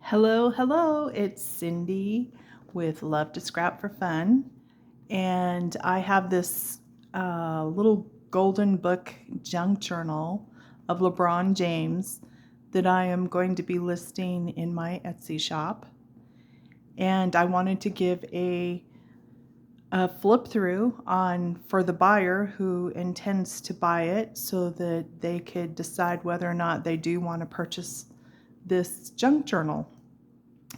Hello, hello, it's Cindy with Love to Scrap for Fun. And I have this little golden book junk journal of LeBron James that I am going to be listing in my Etsy shop. And I wanted to give a flip through on for the buyer who intends to buy it so that they could decide whether or not they do want to purchase this junk journal.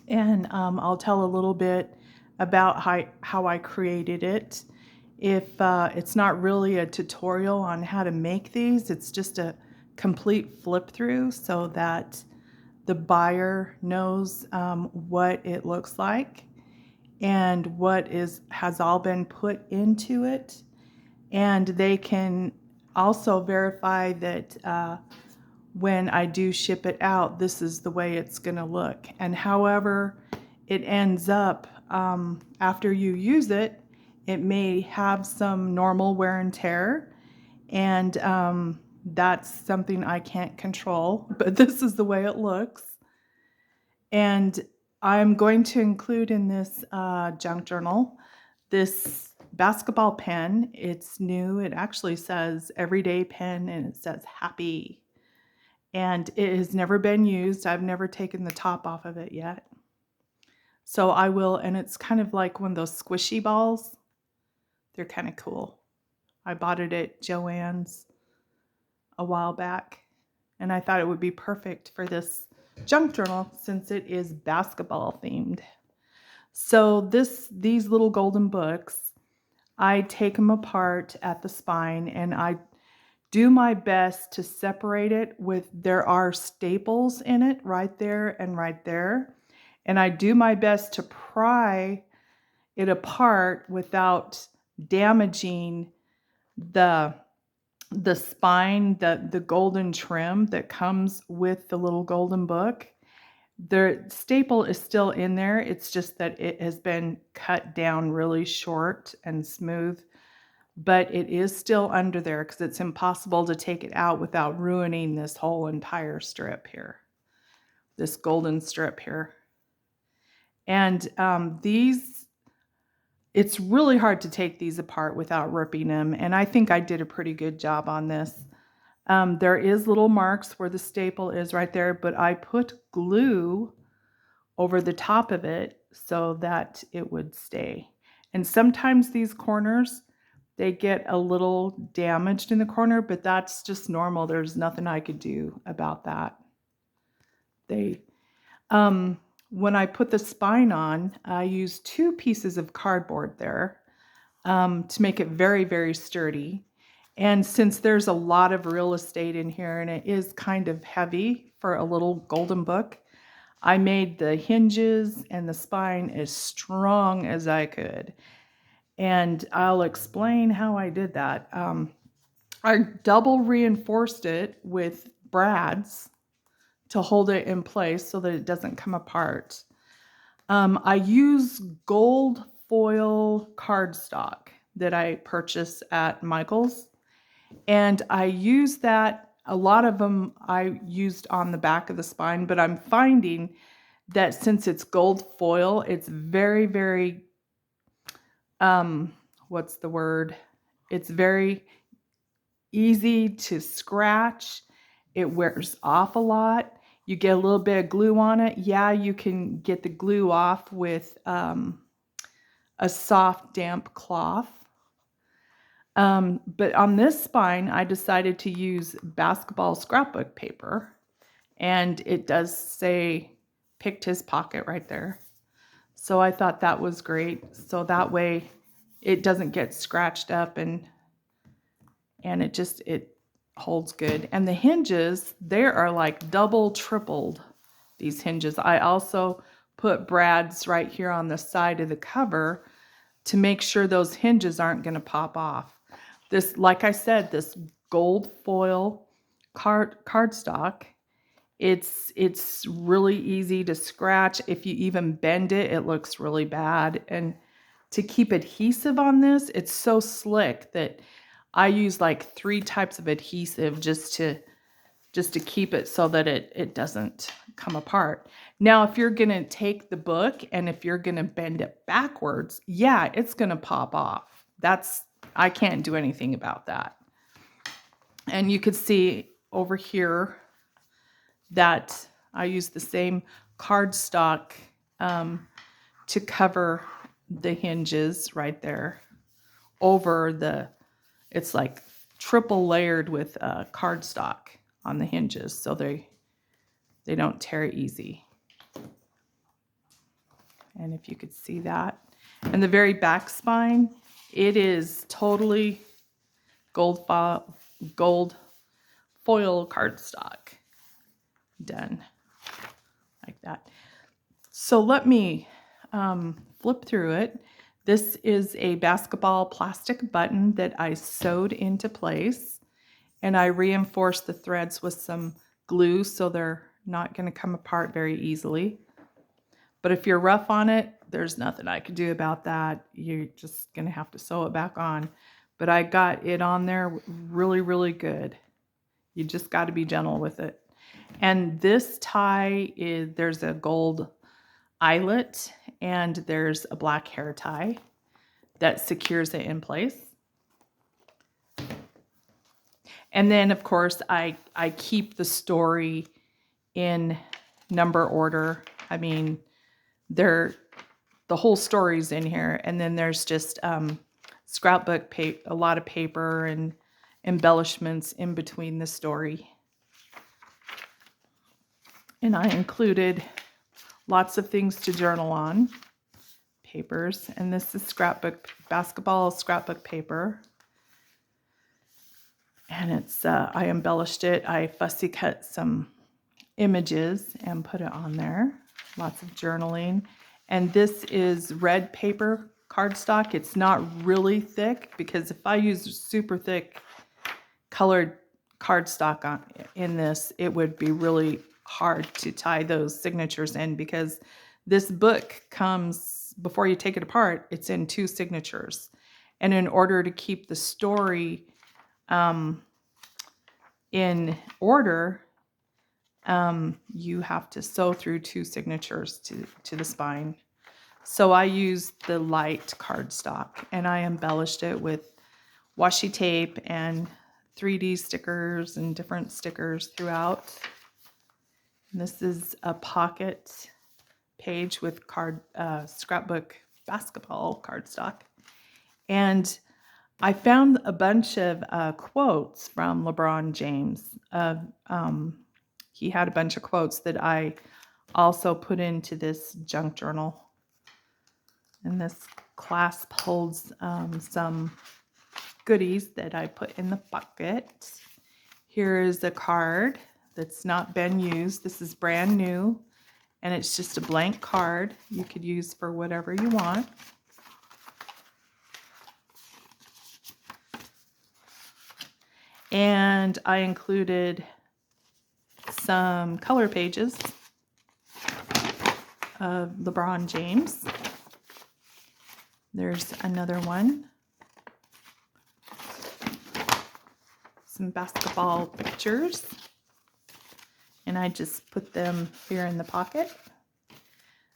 And I'll tell a little bit about how I created it. If it's not really a tutorial on how to make these, it's just a complete flip through so that the buyer knows what it looks like and what has all been put into it. And they can also verify that when I do ship it out, this is the way it's going to look. And however it ends up after you use it, it may have some normal wear and tear. And that's something I can't control, but this is the way it looks. And I'm going to include in this junk journal this basketball pen. It's new. It actually says everyday pen and it says happy. And it has never been used. I've never taken the top off of it yet. So I will, and it's kind of like one of those squishy balls. They're kind of cool. I bought it at Joann's a while back, and I thought it would be perfect for this junk journal since it is basketball themed. So these little golden books, I take them apart at the spine and I do my best to separate it there are staples in it right there and right there. And I do my best to pry it apart without damaging the spine, the golden trim that comes with the little golden book. The staple is still in there. It's just that it has been cut down really short and smooth, but it is still under there because it's impossible to take it out without ruining this whole entire strip here, this golden strip here. And it's really hard to take these apart without ripping them, and I think I did a pretty good job on this. There is little marks where the staple is right there, but I put glue over the top of it so that it would stay. And sometimes these corners, they get a little damaged in the corner, but that's just normal. There's nothing I could do about that. When I put the spine on, I used 2 pieces of cardboard there to make it very, very sturdy. And since there's a lot of real estate in here and it is kind of heavy for a little golden book, I made the hinges and the spine as strong as I could. And I'll explain how I did that. I double reinforced it with brads to hold it in place so that it doesn't come apart. I use gold foil cardstock that I purchased at Michael's. And I use that, a lot of them I used on the back of the spine, but I'm finding that since it's gold foil, it's very, very, what's the word? It's very easy to scratch. It wears off a lot. You get a little bit of glue on it. Yeah, you can get the glue off with a soft, damp cloth. But on this spine, I decided to use basketball scrapbook paper. And it does say, picked his pocket right there. So I thought that was great. So that way it doesn't get scratched up and it holds good. And the hinges, they are like double, tripled, these hinges. I also put brads right here on the side of the cover to make sure those hinges aren't going to pop off. This, like I said, this gold foil cardstock, it's really easy to scratch. If you even bend it, it looks really bad. And to keep adhesive on this, it's so slick that I use like 3 types of adhesive just just to keep it so that it doesn't come apart. Now, if you're going to take the book and if you're going to bend it backwards, yeah, it's going to pop off. I can't do anything about that. And you could see over here that I use the same cardstock to cover the hinges right there over it's like triple layered with cardstock on the hinges so they don't tear easy. And if you could see that. And the very back spine, it is totally gold foil cardstock done like that. So let me flip through it. This is a basketball plastic button that I sewed into place, and I reinforced the threads with some glue so they're not going to come apart very easily. But if you're rough on it, there's nothing I could do about that. You're just going to have to sew it back on. But I got it on there really, really good. You just got to be gentle with it. And this tie there's a gold eyelet and there's a black hair tie that secures it in place. And then, of course, I keep the story in number order. I mean, the whole story's in here. And then there's just scrapbook a lot of paper and embellishments in between the story. And I included lots of things to journal on, papers. And this is basketball scrapbook paper. And it's, I embellished it. I fussy cut some images and put it on there. Lots of journaling. And this is red paper cardstock. It's not really thick because if I use super thick colored cardstock in this, it would be really hard to tie those signatures in because this book comes, before you take it apart, it's in 2 signatures. And in order to keep the story in order, you have to sew through 2 signatures to the spine. So I used the light cardstock and I embellished it with washi tape and 3D stickers and different stickers throughout. And this is a pocket page with scrapbook basketball cardstock. And I found a bunch of quotes from LeBron James. He had a bunch of quotes that I also put into this junk journal. And this clasp holds some goodies that I put in the bucket. Here is a card that's not been used. This is brand new, and it's just a blank card you could use for whatever you want. And I included some color pages of LeBron James. There's another one. Some basketball pictures. And I just put them here in the pocket.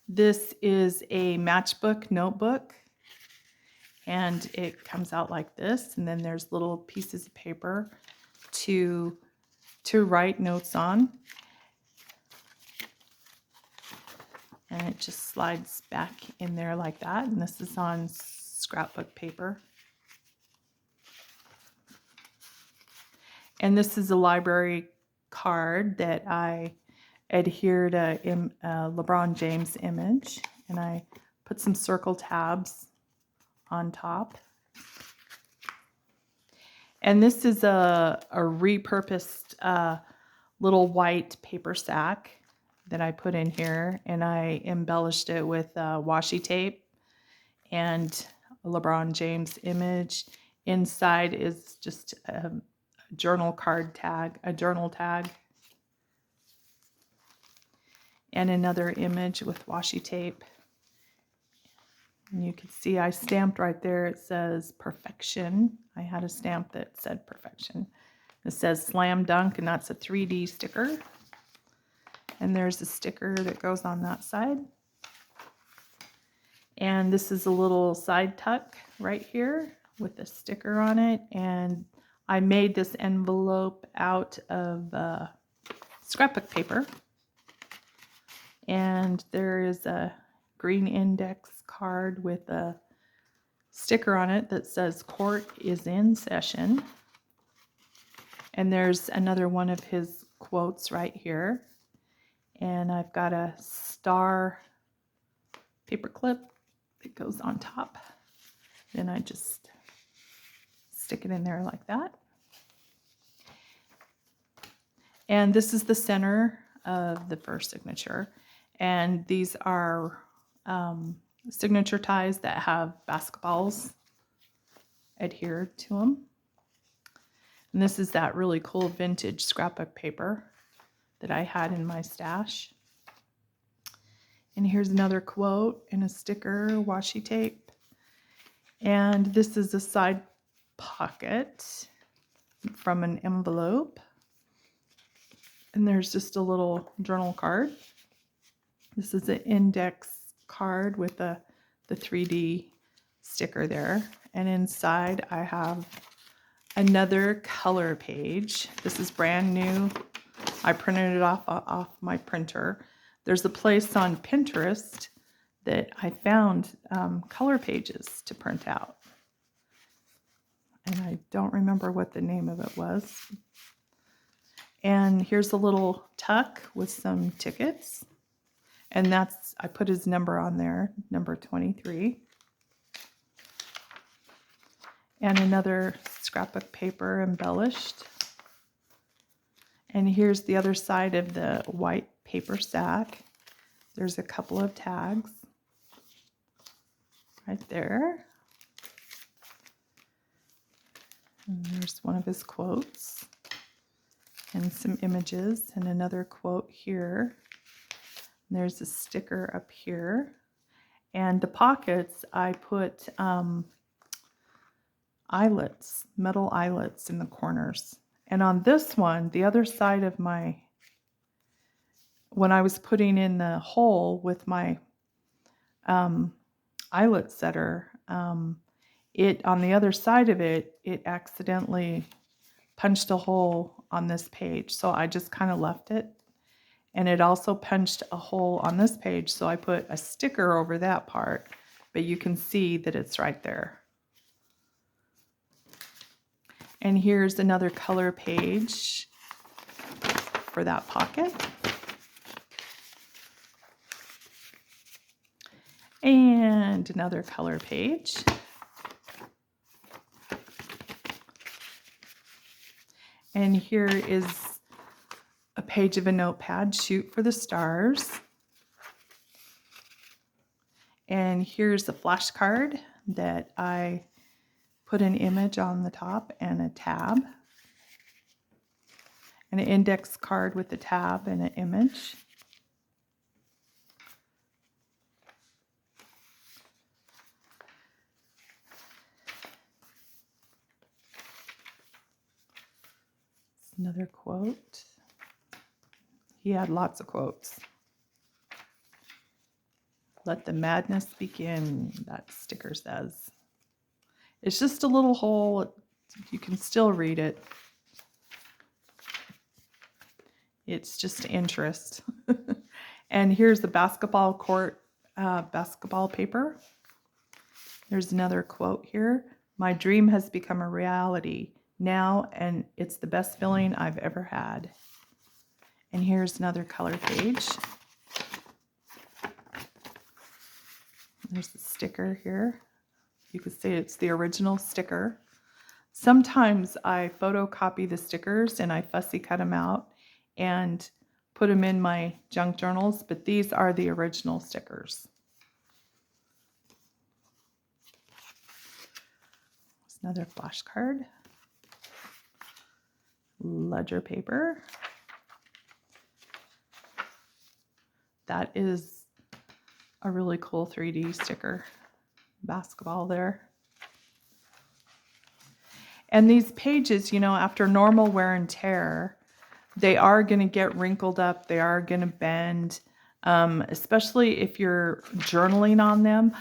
This is a matchbook notebook. And it comes out like this. And then there's little pieces of paper to write notes on. And it just slides back in there like that. And this is on scrapbook paper. And this is a library card that I adhered a LeBron James image. And I put some circle tabs on top. And this is a repurposed little white paper sack that I put in here, and I embellished it with washi tape and a LeBron James image. Inside is just a journal tag, and another image with washi tape. And you can see I stamped right there, it says perfection. I had a stamp that said perfection. It says Slam Dunk, and that's a 3D sticker. And there's a sticker that goes on that side. And this is a little side tuck right here with a sticker on it. And I made this envelope out of scrapbook paper. And there is a green index card with a sticker on it that says "Court is in session." And there's another one of his quotes right here. And I've got a star paper clip that goes on top. Then I just stick it in there like that. And this is the center of the first signature. And these are signature ties that have basketballs adhered to them. And this is that really cool vintage scrapbook paper that I had in my stash. And here's another quote and a sticker, washi tape. And this is a side pocket from an envelope. And there's just a little journal card. This is an index card with the 3D sticker there. And inside I have another color page. This is brand new. I printed it off my printer. There's a place on Pinterest that I found color pages to print out. And I don't remember what the name of it was. And here's a little tuck with some tickets. And I put his number on there, number 23. And another scrapbook paper embellished. And here's the other side of the white paper sack. There's a couple of tags right there. And there's one of his quotes and some images and another quote here. And there's a sticker up here. And the pockets, I put eyelets, metal eyelets in the corners. And on this one, the other side of when I was putting in the hole with my eyelet setter, on the other side of it, it accidentally punched a hole on this page. So I just kind of left it. And it also punched a hole on this page. So I put a sticker over that part, but you can see that it's right there. And here's another color page for that pocket. And another color page. And here is a page of a notepad, Shoot for the Stars. And here's a flashcard that I put an image on the top and a tab. And an index card with a tab and an image. Another quote. He had lots of quotes. Let the madness begin, that sticker says. It's just a little hole. You can still read it. It's just interest. And here's the basketball court, basketball paper. There's another quote here. My dream has become a reality now, and it's the best feeling I've ever had. And here's another color page. There's the sticker here. You can see it's the original sticker. Sometimes I photocopy the stickers and I fussy cut them out and put them in my junk journals, but these are the original stickers. There's another flashcard. Ledger paper. That is a really cool 3D sticker. Basketball there. And these pages, after normal wear and tear, they are going to get wrinkled up. They are going to bend, especially if you're journaling on them.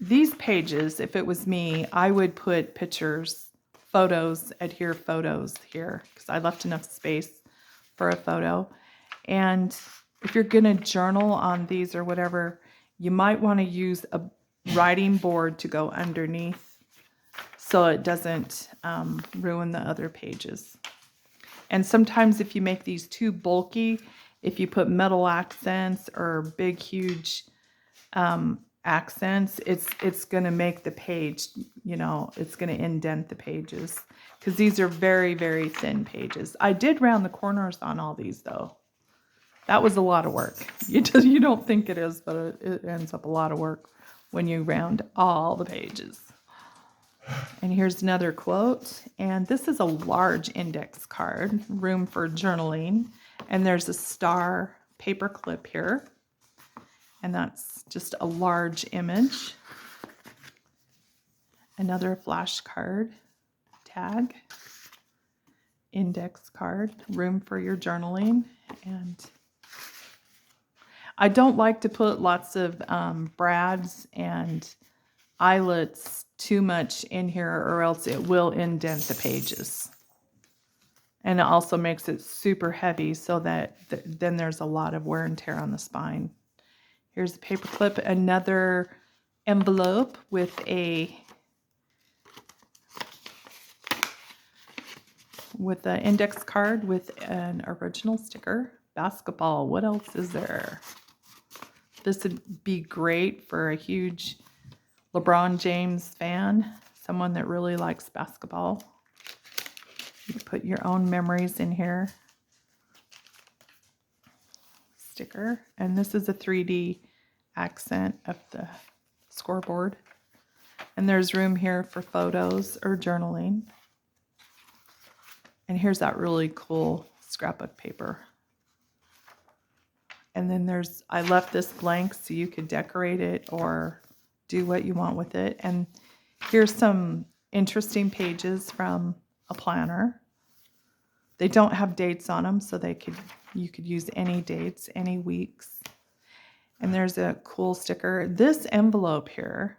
These pages, if it was me, I would put pictures, photos, adhere photos here because I left enough space for a photo. And if you're going to journal on these or whatever, you might want to use a writing board to go underneath so it doesn't ruin the other pages. And sometimes if you make these too bulky, if you put metal accents or big, huge accents, it's going to make the page, it's going to indent the pages because these are very, very thin pages. I did round the corners on all these though. That was a lot of work. You don't think it is, but it ends up a lot of work when you round all the pages. And here's another quote. And this is a large index card, room for journaling. And there's a star paper clip here. And that's just a large image. Another flashcard tag. Index card, room for your journaling. And I don't like to put lots of brads and eyelets too much in here or else it will indent the pages. And it also makes it super heavy so that then there's a lot of wear and tear on the spine. Here's a paper clip, another envelope with an index card with an original sticker. Basketball, what else is there? This would be great for a huge LeBron James fan, someone that really likes basketball. You put your own memories in here. Sticker. And this is a 3D accent of the scoreboard. And there's room here for photos or journaling. And here's that really cool scrapbook paper. And then I left this blank so you could decorate it or do what you want with it. And here's some interesting pages from a planner. They don't have dates on them, so you could use any dates, any weeks. And there's a cool sticker. This envelope here,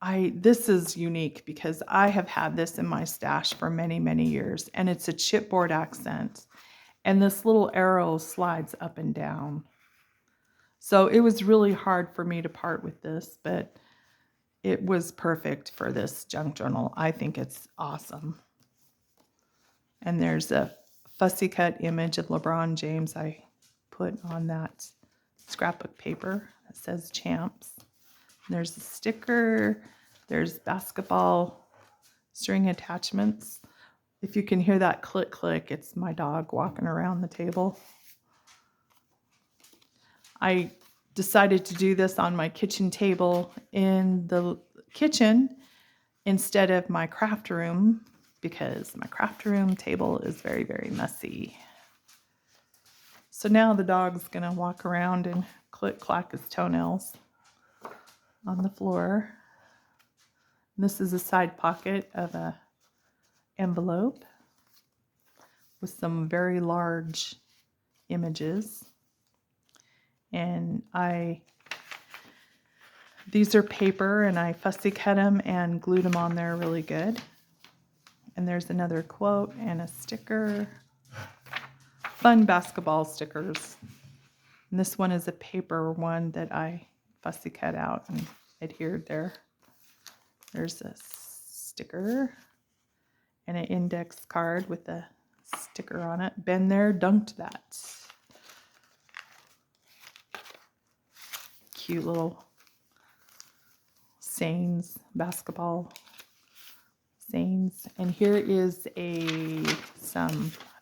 this is unique because I have had this in my stash for many, many years, and it's a chipboard accent. And this little arrow slides up and down. So it was really hard for me to part with this, but it was perfect for this junk journal. I think it's awesome. And there's a fussy cut image of LeBron James I put on that scrapbook paper that says champs. And there's a sticker. There's basketball string attachments. If you can hear that click, click, it's my dog walking around the table. I decided to do this on my kitchen table in the kitchen instead of my craft room because my craft room table is very, very messy. So now the dog's going to walk around and click, clack his toenails on the floor. And this is a side pocket of a envelope with some very large images. And these are paper and I fussy cut them and glued them on there really good. And there's another quote and a sticker. Fun basketball stickers. And this one is a paper one that I fussy cut out and adhered there. There's a sticker and an index card with a sticker on it. Been there, dunked that. Cute little Sains basketball Sains. And here is I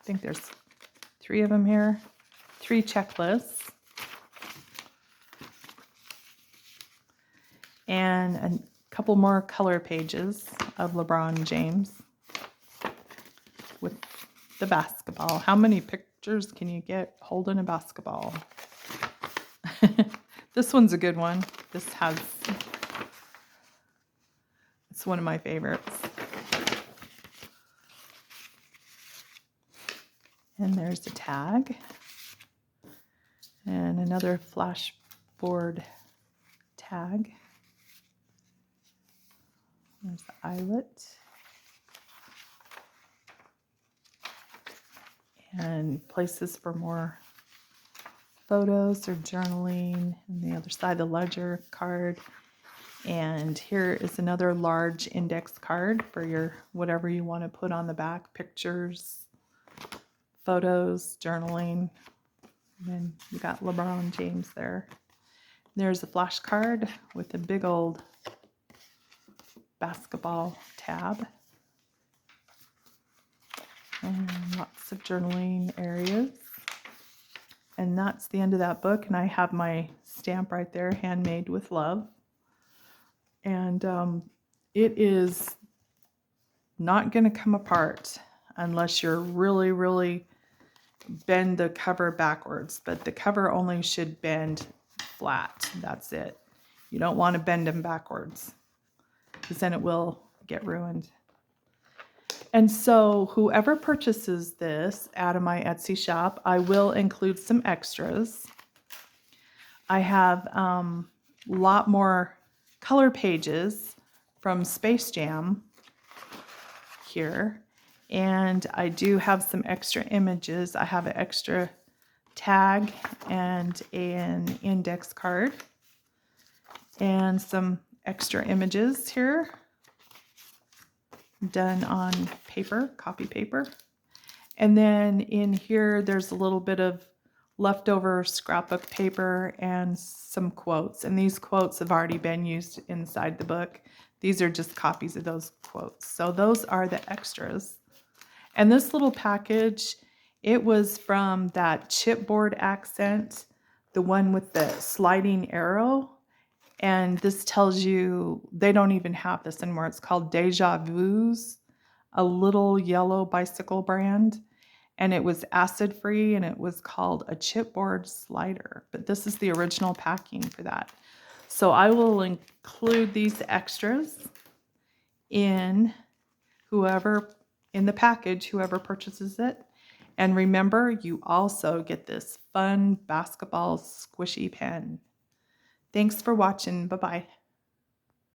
think there's 3 of them here. 3 checklists. And a couple more color pages of LeBron James with the basketball. How many pictures can you get holding a basketball? This one's a good one. This has It's one of my favorites. And there's a tag. And another flashboard tag. There's the eyelet. And places for more photos or journaling. And the other side, the ledger card. And here is another large index card for your whatever you want to put on the back. Pictures, photos, journaling. And then you got LeBron James there. There's a flash card with a big old basketball tab. And lots of journaling areas. And that's the end of that book. And I have my stamp right there, handmade with love. And it is not going to come apart unless you're really, really bend the cover backwards. But the cover only should bend flat. That's it. You don't want to bend them backwards because then it will get ruined. And so whoever purchases this out of my Etsy shop, I will include some extras. I have a lot more color pages from Space Jam here. And I do have some extra images. I have an extra tag and an index card. And some extra images here. Done on paper, copy paper. And then in here, there's a little bit of leftover scrapbook paper and some quotes. And these quotes have already been used inside the book. These are just copies of those quotes. So those are the extras. And this little package, it was from that chipboard accent, the one with the sliding arrow. And this tells you, they don't even have this anymore. It's called Deja Vu's, a little yellow bicycle brand. And it was acid free and it was called a chipboard slider. But this is the original packing for that. So I will include these extras in the package, whoever purchases it. And remember, you also get this fun basketball squishy pen. Thanks for watching. Bye-bye.